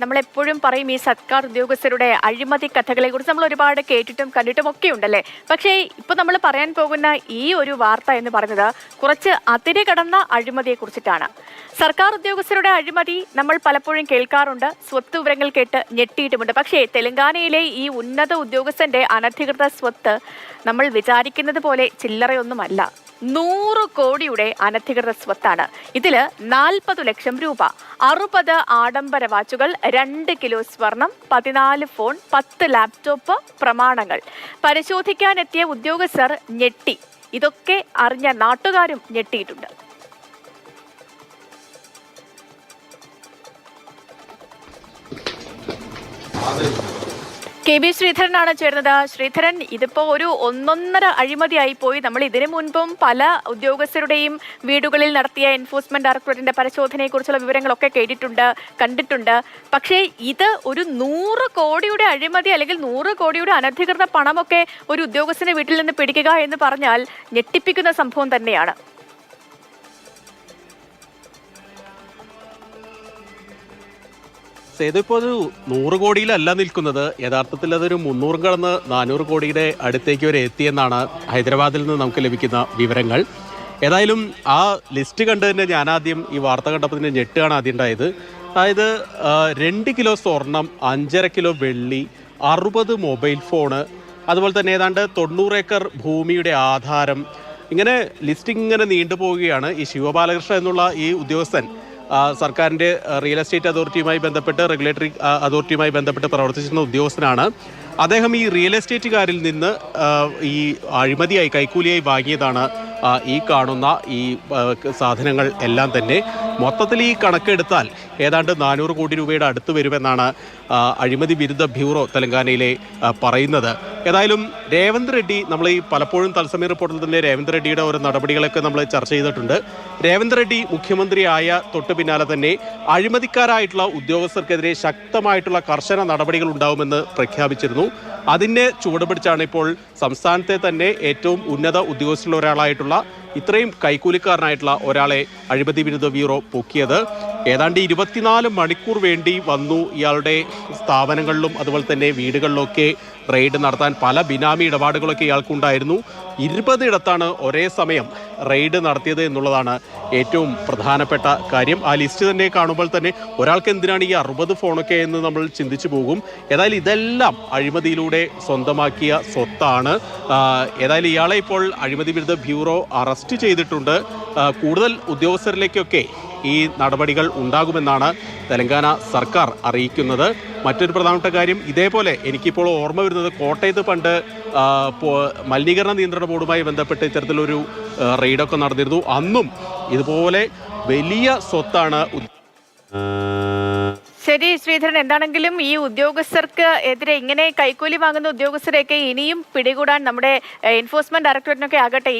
നമ്മളെപ്പോഴും പറയും ഈ സർക്കാർ ഉദ്യോഗസ്ഥരുടെ അഴിമതി കഥകളെ കുറിച്ച് നമ്മൾ ഒരുപാട് കേട്ടിട്ടും കണ്ടിട്ടും ഒക്കെ ഉണ്ടല്ലേ. പക്ഷേ ഇപ്പൊ നമ്മൾ പറയാൻ പോകുന്ന ഈ ഒരു വാർത്ത എന്ന് പറയുന്നത് കുറച്ച് അതിര് കടന്ന അഴിമതിയെ കുറിച്ചിട്ടാണ്. സർക്കാർ ഉദ്യോഗസ്ഥരുടെ അഴിമതി നമ്മൾ പലപ്പോഴും കേൾക്കാറുണ്ട്, സ്വത്ത് വിവരങ്ങൾ കേട്ട് ഞെട്ടിയിട്ടുമുണ്ട്. പക്ഷേ തെലങ്കാനയിലെ ഈ ഉന്നത ഉദ്യോഗസ്ഥന്റെ അനധികൃത സ്വത്ത് നമ്മൾ വിചാരിക്കുന്നത് പോലെ ചില്ലറയൊന്നുമല്ല. 100 കോടിയുടെ അനധികൃത സ്വത്താണ്. ഇതില് 40 ലക്ഷം രൂപ, 60 ആഡംബര വാച്ചുകൾ, 2 കിലോ സ്വർണം, 14 ഫോൺ, 10 ലാപ്ടോപ്പ് പ്രമാണങ്ങൾ. പരിശോധിക്കാനെത്തിയ ഉദ്യോഗസ്ഥർ ഞെട്ടി. ഇതൊക്കെ അറിഞ്ഞ നാട്ടുകാരും ഞെട്ടിയിട്ടുണ്ട്. കെ ബി ശ്രീധരനാണ് ചേർന്നത്. ശ്രീധരൻ, ഇതിപ്പോ ഒരു ഒന്നൊന്നര അഴിമതിയായി പോയി. നമ്മൾ ഇതിനു മുൻപും പല ഉദ്യോഗസ്ഥരുടെയും വീടുകളിൽ നടത്തിയ എൻഫോഴ്സ്മെന്റ് ഡയറക്ടറേറ്റിന്റെ പരിശോധനയെക്കുറിച്ചുള്ള വിവരങ്ങളൊക്കെ കേട്ടിട്ടുണ്ട്, കണ്ടിട്ടുണ്ട്. പക്ഷേ ഇത് ഒരു 100 കോടിയുടെ അഴിമതി അല്ലെങ്കിൽ 100 കോടിയുടെ അനധികൃത പണമൊക്കെ ഒരു ഉദ്യോഗസ്ഥന്റെ വീട്ടിൽ നിന്ന് പിടിക്കുക എന്ന് പറഞ്ഞാൽ ഞെട്ടിപ്പിക്കുന്ന സംഭവം തന്നെയാണ്. ഇതിപ്പോ ഒരു 100 കോടിയിലല്ല നിൽക്കുന്നത്. യഥാർത്ഥത്തിൽ അതൊരു 300 കടന്ന് 400 കോടിയുടെ അടുത്തേക്ക് വരെ എത്തിയെന്നാണ് ഹൈദരാബാദിൽ നിന്ന് നമുക്ക് ലഭിക്കുന്ന വിവരങ്ങൾ. ഏതായാലും ആ ലിസ്റ്റ് കണ്ട് തന്നെ ഞാനാദ്യം ഈ വാർത്ത കണ്ടപ്പോൾ തന്നെ ഞെട്ടുകയാണ് ആദ്യം ഉണ്ടായത്. അതായത് 2 കിലോ സ്വർണം, 5.5 കിലോ വെള്ളി, 60 മൊബൈൽ ഫോണ്, അതുപോലെ തന്നെ ഏതാണ്ട് 90 ഏക്കർ ഭൂമിയുടെ ആധാരം, ഇങ്ങനെ ലിസ്റ്റ് ഇങ്ങനെ നീണ്ടുപോവുകയാണ്. ഈ ശിവബാലകൃഷ്ണൻ എന്നുള്ള ഈ ഉദ്യോഗസ്ഥൻ സർക്കാരിൻ്റെ റിയൽ എസ്റ്റേറ്റ് അതോറിറ്റിയുമായി ബന്ധപ്പെട്ട്, റെഗുലേറ്ററി അതോറിറ്റിയുമായി ബന്ധപ്പെട്ട് പ്രവർത്തിച്ചിരുന്ന ഉദ്യോഗസ്ഥനാണ്. അദ്ദേഹം ഈ റിയൽ എസ്റ്റേറ്റുകാരിൽ നിന്ന് ഈ അഴിമതിയായി കൈക്കൂലിയായി വാങ്ങിയതാണ് ഈ കാണുന്ന ഈ സാധനങ്ങൾ എല്ലാം തന്നെ. മൊത്തത്തിൽ ഈ കണക്കെടുത്താൽ ഏതാണ്ട് 400 കോടി രൂപയുടെ അടുത്ത് വരുമെന്നാണ് അഴിമതി വിരുദ്ധ ബ്യൂറോ തെലങ്കാനയിലെ പറയുന്നത്. ഏതായാലും രേവന്ത് റെഡ്ഡി, നമ്മൾ ഈ പലപ്പോഴും തത്സമയ റിപ്പോർട്ടിൽ തന്നെ രേവന്ത് റെഡ്ഡിയുടെ ഓരോ നടപടികളൊക്കെ നമ്മൾ ചർച്ച ചെയ്തിട്ടുണ്ട്. രേവന്ത് റെഡ്ഡി മുഖ്യമന്ത്രിയായ തൊട്ട് പിന്നാലെ തന്നെ അഴിമതിക്കാരായിട്ടുള്ള ഉദ്യോഗസ്ഥർക്കെതിരെ ശക്തമായിട്ടുള്ള കർശന നടപടികൾ ഉണ്ടാവുമെന്ന് പ്രഖ്യാപിച്ചിരുന്നു. അതിനെ ചുവടുപിടിച്ചാണ് ഇപ്പോൾ സംസ്ഥാനത്തെ തന്നെ ഏറ്റവും ഉന്നത ഉദ്യോഗസ്ഥരിൽ ഒരാളായിട്ടുള്ള, ഇത്രയും കൈക്കൂലിക്കാരനായിട്ടുള്ള ഒരാളെ അഴിമതി വിരുദ്ധ ബ്യൂറോ പൊക്കിയത്. ഏതാണ്ട് 24 മണിക്കൂർ വേണ്ടി വന്നു ഇയാളുടെ സ്ഥാപനങ്ങളിലും അതുപോലെ തന്നെ വീടുകളിലൊക്കെ റെയ്ഡ് നടത്താൻ. പല ബിനാമി ഇടപാടുകളൊക്കെ ഇയാൾക്കുണ്ടായിരുന്നു. 20 ഇടത്താണ് ഒരേ സമയം റെയ്ഡ് നടത്തിയത് എന്നുള്ളതാണ് ഏറ്റവും പ്രധാനപ്പെട്ട കാര്യം. ആ ലിസ്റ്റ് തന്നെ കാണുമ്പോൾ തന്നെ ഒരാൾക്ക് എന്തിനാണ് ഈ 60 ഫോണൊക്കെ എന്ന് നമ്മൾ ചിന്തിച്ചു പോകും. ഏതായാലും ഇതെല്ലാം അഴിമതിയിലൂടെ സ്വന്തമാക്കിയ സ്വത്താണ്. ഏതായാലും ഇയാളെ ഇപ്പോൾ അഴിമതി വിരുദ്ധ ബ്യൂറോ അറസ്റ്റ് ചെയ്തിട്ടുണ്ട്. കൂടുതൽ ഉദ്യോഗസ്ഥരിലേക്കൊക്കെ ഈ നടപടികൾ ഉണ്ടാകുമെന്നാണ് തെലങ്കാന സർക്കാർ അറിയിക്കുന്നത്. മറ്റൊരു പ്രധാനപ്പെട്ട കാര്യം, ഇതേപോലെ എനിക്കിപ്പോൾ ഓർമ്മ വരുന്നത്, കോട്ടയത്ത് പണ്ട് മലിനീകരണ നിയന്ത്രണ ബോർഡുമായി ബന്ധപ്പെട്ട് ഇത്തരത്തിലൊരു റെയ്ഡൊക്കെ നടന്നിരുന്നു. അന്നും ഇതുപോലെ വലിയ സ്വത്താണ്. ശരി ശ്രീധരൻ, എന്താണെങ്കിലും ഈ ഉദ്യോഗസ്ഥർക്ക് എതിരെ ഇങ്ങനെ കൈക്കൂലി വാങ്ങുന്ന ഉദ്യോഗസ്ഥരെയൊക്കെ ഇനിയും പിടികൂടാൻ നമ്മുടെ എൻഫോഴ്സ്മെന്റ് ഡയറക്ടറേറ്റിനൊക്കെ ആകട്ടെ.